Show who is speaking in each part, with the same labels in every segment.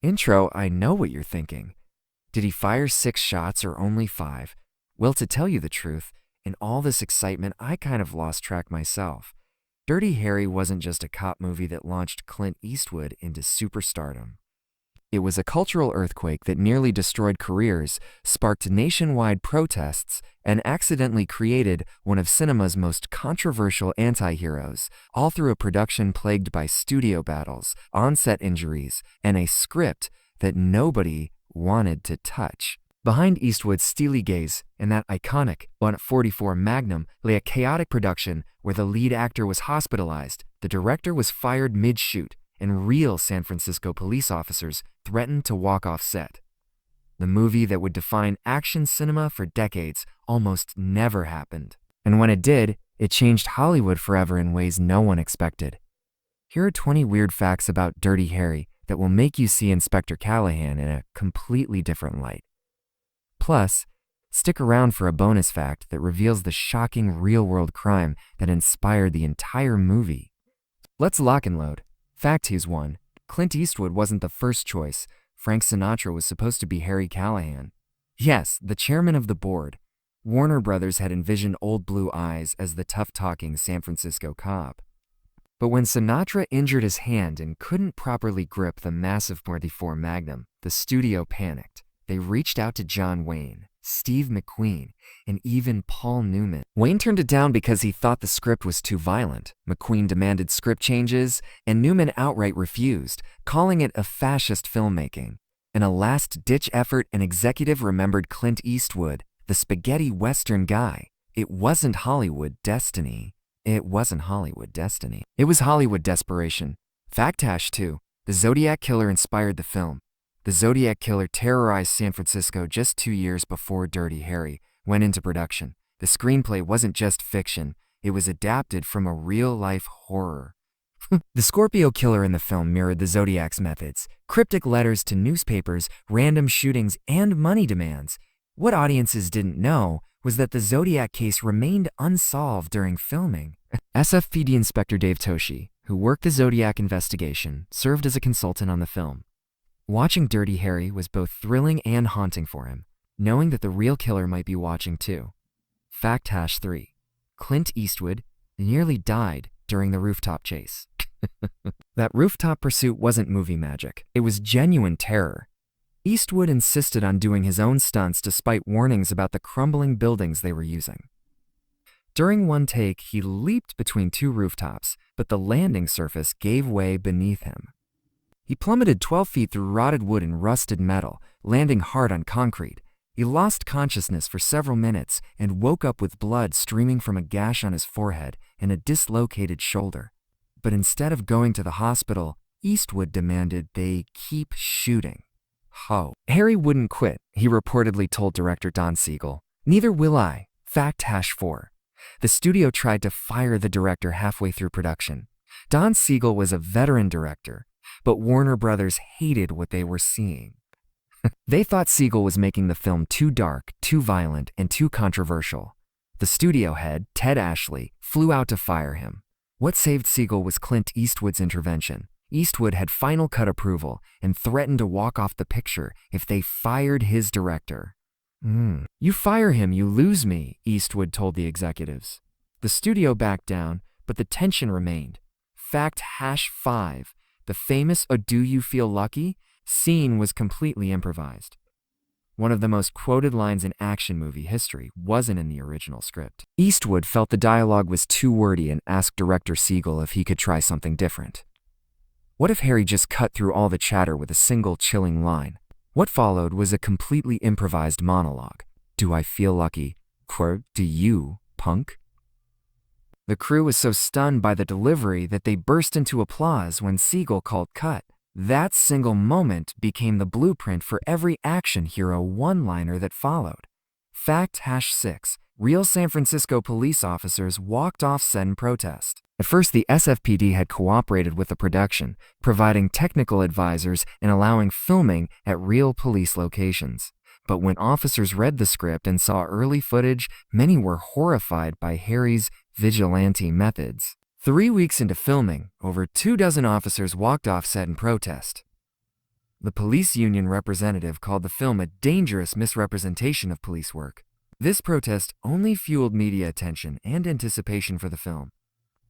Speaker 1: Intro, I know what you're thinking. Did he fire 6 shots or only 5? Well, to tell you the truth, in all this excitement, I kind of lost track myself. Dirty Harry wasn't just a cop movie that launched Clint Eastwood into superstardom. It was a cultural earthquake that nearly destroyed careers, sparked nationwide protests, and accidentally created one of cinema's most controversial anti-heroes, all through a production plagued by studio battles, on-set injuries, and a script that nobody wanted to touch. Behind Eastwood's steely gaze and that iconic .44 Magnum lay a chaotic production where the lead actor was hospitalized, the director was fired mid-shoot, and real San Francisco police officers threatened to walk off set. The movie that would define action cinema for decades almost never happened. And when it did, it changed Hollywood forever in ways no one expected. Here are 20 weird facts about Dirty Harry that will make you see Inspector Callahan in a completely different light. Plus, stick around for a bonus fact that reveals the shocking real-world crime that inspired the entire movie. Let's lock and load. Fact here's 1. Clint Eastwood wasn't the first choice. Frank Sinatra was supposed to be Harry Callahan. Yes, the chairman of the board. Warner Brothers had envisioned Old Blue Eyes as the tough-talking San Francisco cop. But when Sinatra injured his hand and couldn't properly grip the massive .44 Magnum, the studio panicked. They reached out to John Wayne, Steve McQueen, and even Paul Newman. Wayne turned it down because he thought the script was too violent. McQueen demanded script changes, and Newman outright refused, calling it a fascist filmmaking. In a last-ditch effort, an executive remembered Clint Eastwood, the spaghetti western guy. It wasn't Hollywood destiny. It wasn't Hollywood destiny. It was Hollywood desperation. Fact hash 2. The Zodiac Killer inspired the film. The Zodiac Killer terrorized San Francisco just 2 years before Dirty Harry went into production. The screenplay wasn't just fiction, it was adapted from a real-life horror. The Scorpio Killer in the film mirrored the Zodiac's methods: cryptic letters to newspapers, random shootings, and money demands. What audiences didn't know was that the Zodiac case remained unsolved during filming. SFPD Inspector Dave Toshi, who worked the Zodiac investigation, served as a consultant on the film. Watching Dirty Harry was both thrilling and haunting for him, knowing that the real killer might be watching too. Fact hash 3. Clint Eastwood nearly died during the rooftop chase. That rooftop pursuit wasn't movie magic. It was genuine terror. Eastwood insisted on doing his own stunts despite warnings about the crumbling buildings they were using. During one take, he leaped between 2 rooftops, but the landing surface gave way beneath him. He plummeted 12 feet through rotted wood and rusted metal, landing hard on concrete. He lost consciousness for several minutes and woke up with blood streaming from a gash on his forehead and a dislocated shoulder. But instead of going to the hospital, Eastwood demanded they keep shooting. Harry wouldn't quit, he reportedly told director Don Siegel. Neither will I. Fact hash 4. The studio tried to fire the director halfway through production. Don Siegel was a veteran director, but Warner Brothers hated what they were seeing. They thought Siegel was making the film too dark, too violent, and too controversial. The studio head, Ted Ashley, flew out to fire him. What saved Siegel was Clint Eastwood's intervention. Eastwood had final cut approval and threatened to walk off the picture if they fired his director. You fire him, you lose me, Eastwood told the executives. The studio backed down, but the tension remained. Fact hash 5. The famous "Oh, do you feel lucky?" scene was completely improvised. One of the most quoted lines in action movie history wasn't in the original script. Eastwood felt the dialogue was too wordy and asked director Siegel if he could try something different. What if Harry just cut through all the chatter with a single chilling line? What followed was a completely improvised monologue. Do I feel lucky? Quote, do you, punk? The crew was so stunned by the delivery that they burst into applause when Siegel called cut. That single moment became the blueprint for every action hero one-liner that followed. Fact hash 6. Real San Francisco police officers walked off set in protest. At first, the SFPD had cooperated with the production, providing technical advisors and allowing filming at real police locations. But when officers read the script and saw early footage, many were horrified by Harry's vigilante methods. 3 weeks into filming, over 24 officers walked off set in protest. The police union representative called the film a dangerous misrepresentation of police work. This protest only fueled media attention and anticipation for the film.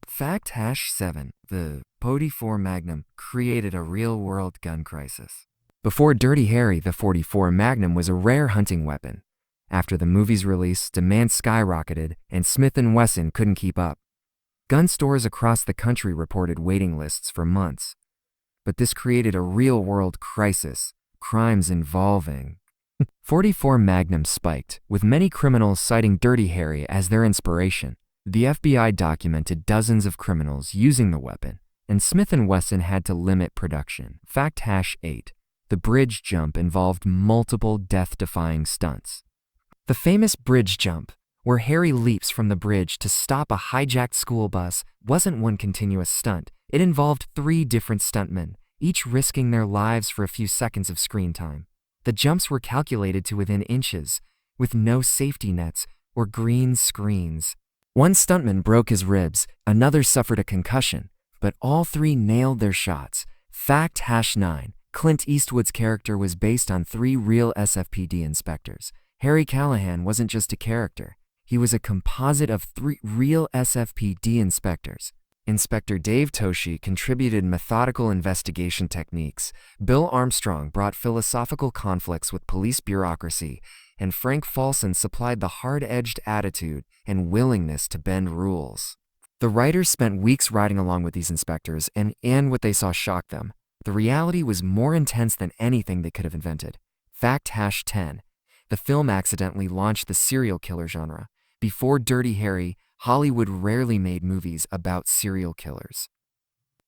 Speaker 1: Fact #7. The .44 Magnum created a real-world gun crisis. Before Dirty Harry, the .44 Magnum was a rare hunting weapon. After the movie's release, demand skyrocketed, and Smith & Wesson couldn't keep up. Gun stores across the country reported waiting lists for months. But this created a real-world crisis, crimes involving .44 Magnum spiked, with many criminals citing Dirty Harry as their inspiration. The FBI documented dozens of criminals using the weapon, and Smith & Wesson had to limit production. Fact #8. The bridge jump involved multiple death-defying stunts. The famous bridge jump, where Harry leaps from the bridge to stop a hijacked school bus, wasn't one continuous stunt. It involved 3 different stuntmen, each risking their lives for a few seconds of screen time. The jumps were calculated to within inches, with no safety nets or green screens. One stuntman broke his ribs, another suffered a concussion, but all 3 nailed their shots. Fact #9. Clint Eastwood's character was based on 3 real SFPD inspectors. Harry Callahan wasn't just a character. He was a composite of 3 real SFPD inspectors. Inspector Dave Toshi contributed methodical investigation techniques, Bill Armstrong brought philosophical conflicts with police bureaucracy, and Frank Folsom supplied the hard-edged attitude and willingness to bend rules. The writers spent weeks riding along with these inspectors, and what they saw shocked them. The reality was more intense than anything they could have invented. Fact #10. The film accidentally launched the serial killer genre. Before Dirty Harry, Hollywood rarely made movies about serial killers.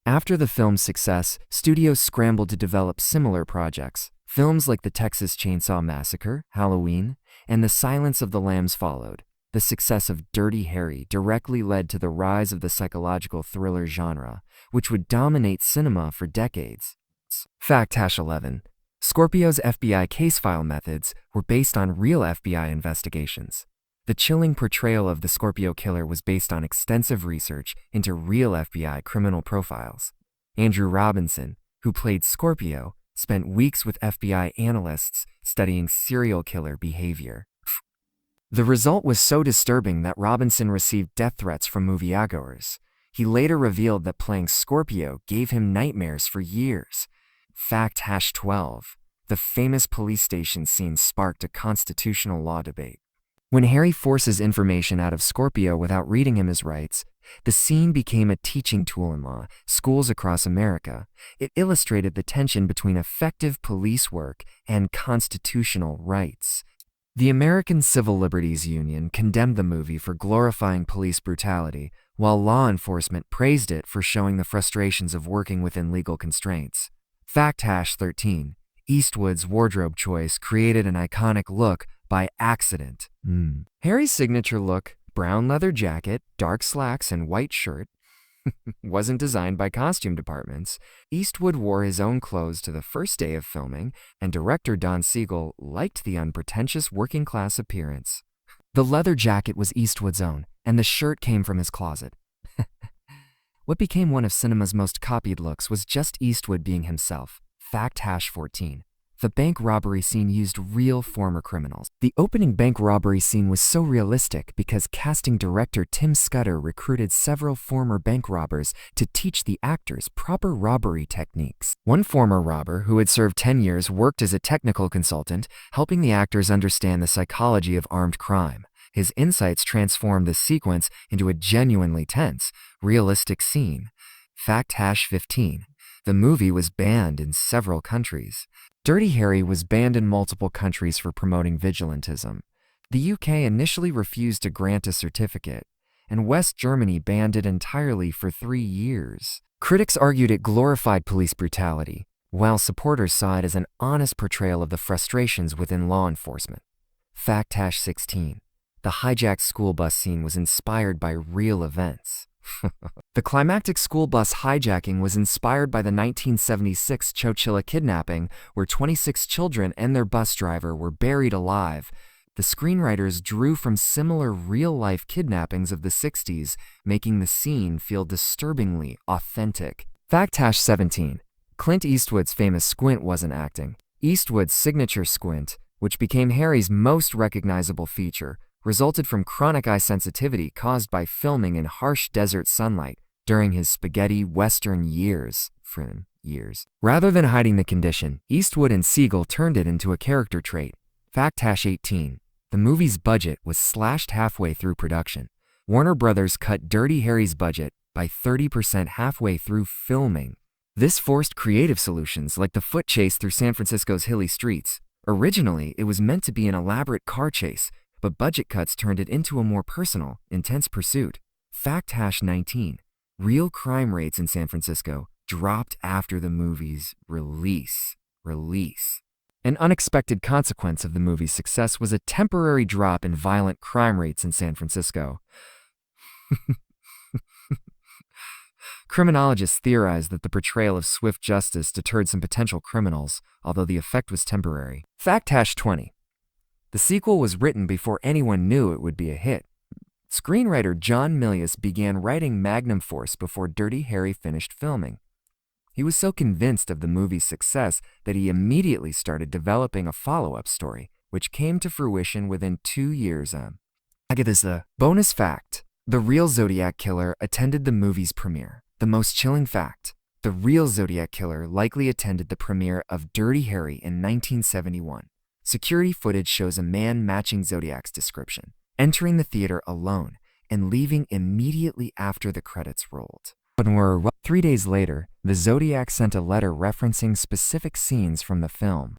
Speaker 1: After the film's success, studios scrambled to develop similar projects. Films like The Texas Chainsaw Massacre, Halloween, and The Silence of the Lambs followed. The success of Dirty Harry directly led to the rise of the psychological thriller genre, which would dominate cinema for decades. Fact #11. Scorpio's FBI case file methods were based on real FBI investigations. The chilling portrayal of the Scorpio killer was based on extensive research into real FBI criminal profiles. Andrew Robinson, who played Scorpio, spent weeks with FBI analysts studying serial killer behavior. The result was so disturbing that Robinson received death threats from moviegoers. He later revealed that playing Scorpio gave him nightmares for years. Fact #12. The famous police station scene sparked a constitutional law debate. When Harry forces information out of Scorpio without reading him his rights, the scene became a teaching tool in law schools across America. It illustrated the tension between effective police work and constitutional rights. The American Civil Liberties Union condemned the movie for glorifying police brutality, while law enforcement praised it for showing the frustrations of working within legal constraints. Fact #13. Eastwood's wardrobe choice created an iconic look by accident. Harry's signature look, brown leather jacket, dark slacks, and white shirt, wasn't designed by costume departments. Eastwood wore his own clothes to the first day of filming, and director Don Siegel liked the unpretentious working-class appearance. The leather jacket was Eastwood's own, and the shirt came from his closet. What became one of cinema's most copied looks was just Eastwood being himself. Fact #14. The bank robbery scene used real former criminals. The opening bank robbery scene was so realistic because casting director Tim Scudder recruited several former bank robbers to teach the actors proper robbery techniques. One former robber, who had served 10 years, worked as a technical consultant, helping the actors understand the psychology of armed crime. His insights transformed the sequence into a genuinely tense, realistic scene. Fact #15. The movie was banned in several countries. Dirty Harry was banned in multiple countries for promoting vigilantism. The UK initially refused to grant a certificate, and West Germany banned it entirely for 3 years. Critics argued it glorified police brutality, while supporters saw it as an honest portrayal of the frustrations within law enforcement. Fact #16. The hijacked school bus scene was inspired by real events. The climactic school bus hijacking was inspired by the 1976 Chowchilla kidnapping, where 26 children and their bus driver were buried alive. The screenwriters drew from similar real-life kidnappings of the 60s, making the scene feel disturbingly authentic. Fact #17. Clint Eastwood's famous squint wasn't acting. Eastwood's signature squint, which became Harry's most recognizable feature, resulted from chronic eye sensitivity caused by filming in harsh desert sunlight during his spaghetti western years. Rather than hiding the condition, Eastwood and Siegel turned it into a character trait. Fact #18. The movie's budget was slashed halfway through production. Warner Brothers cut Dirty Harry's budget by 30% halfway through filming. This forced creative solutions like the foot chase through San Francisco's hilly streets. Originally, it was meant to be an elaborate car chase, but budget cuts turned it into a more personal, intense pursuit. Fact #19. Real crime rates in San Francisco dropped after the movie's release. An unexpected consequence of the movie's success was a temporary drop in violent crime rates in San Francisco. Criminologists theorize that the portrayal of swift justice deterred some potential criminals, although the effect was temporary. Fact #20. The sequel was written before anyone knew it would be a hit. Screenwriter John Milius began writing Magnum Force before Dirty Harry finished filming. He was so convinced of the movie's success that he immediately started developing a follow-up story, which came to fruition within 2 years. I get this. Bonus fact. The real Zodiac Killer attended the movie's premiere. The most chilling fact. The real Zodiac Killer likely attended the premiere of Dirty Harry in 1971. Security footage shows a man matching Zodiac's description, entering the theater alone and leaving immediately after the credits rolled. 3 days later, the Zodiac sent a letter referencing specific scenes from the film.